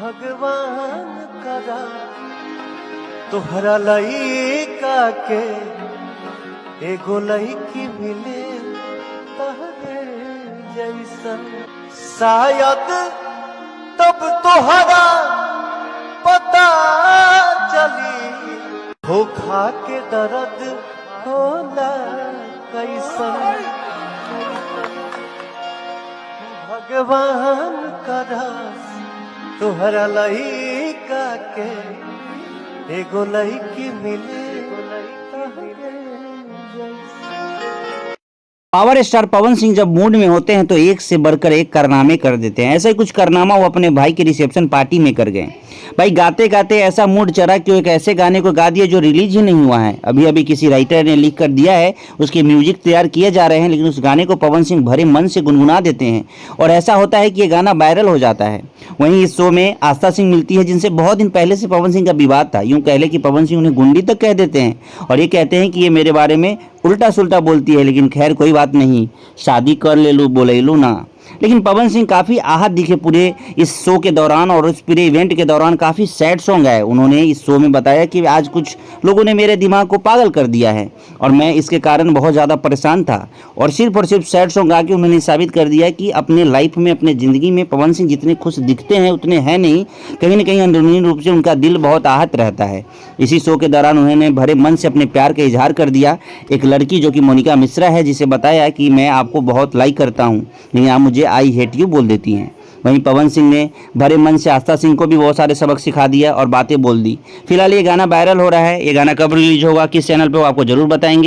भगवान करा तोहरा लइका के एगो लइकी मिले तहरे जैसन। शायद तब तोहरा पता चली धोखा के दर्द होला कैसन। भगवान करा तोहरा लइका के एगो लइकी मिले तहरे जैसन। पावर स्टार पवन सिंह जब मूड में होते हैं तो एक से बढ़कर एक कारनामे कर देते हैं। ऐसा ही कुछ कारनामा वो अपने भाई की रिसेप्शन पार्टी में कर गए। भाई गाते गाते ऐसा मूड चढ़ा कि वो एक ऐसे गाने को गा दिए जो रिलीज ही नहीं हुआ है। अभी अभी किसी राइटर ने लिख कर दिया है, उसके म्यूजिक तैयार किए जा रहे हैं, लेकिन उस गाने को पवन सिंह भरे मन से गुनगुना देते हैं और ऐसा होता है कि ये गाना वायरल हो जाता है। वहीं इस शो में आस्था सिंह मिलती है, जिनसे बहुत दिन पहले से पवन सिंह का विवाद था। यूँ कह ले कि पवन सिंह उन्हें गुंडी तक कह देते हैं और ये कहते हैं कि ये मेरे बारे में उल्टा सुल्टा बोलती है, लेकिन खैर कोई बात नहीं, शादी कर ले लूँ बोले लूँ ना। लेकिन पवन सिंह काफ़ी आहत दिखे पूरे इस शो के दौरान, और उस पूरे इवेंट के दौरान काफ़ी सैड सॉन्ग आए। उन्होंने इस शो में बताया कि आज कुछ लोगों ने मेरे दिमाग को पागल कर दिया है और मैं इसके कारण बहुत ज़्यादा परेशान था। और सिर्फ सैड सॉन्ग गा के उन्होंने साबित कर दिया कि अपने लाइफ में, अपने ज़िंदगी में पवन सिंह जितने खुश दिखते हैं उतने हैं नहीं, कहीं ना कहीं अंदरूनी रूप से उनका दिल बहुत आहत रहता है। इसी शो के दौरान उन्होंने भरे मन से अपने प्यार का इजहार कर दिया। एक लड़की जो कि मोनिका मिश्रा है, जिसे बताया कि मैं आपको बहुत लाइक करता हूँ, लेकिन आप मुझे आई हेट यू बोल देती हैं। वहीं पवन सिंह ने भरे मन से आस्था सिंह को भी बहुत सारे सबक सिखा दिया और बातें बोल दी। फिलहाल ये गाना वायरल हो रहा है। ये गाना कब रिलीज होगा, किस चैनल पे, वो आपको जरूर बताएंगे।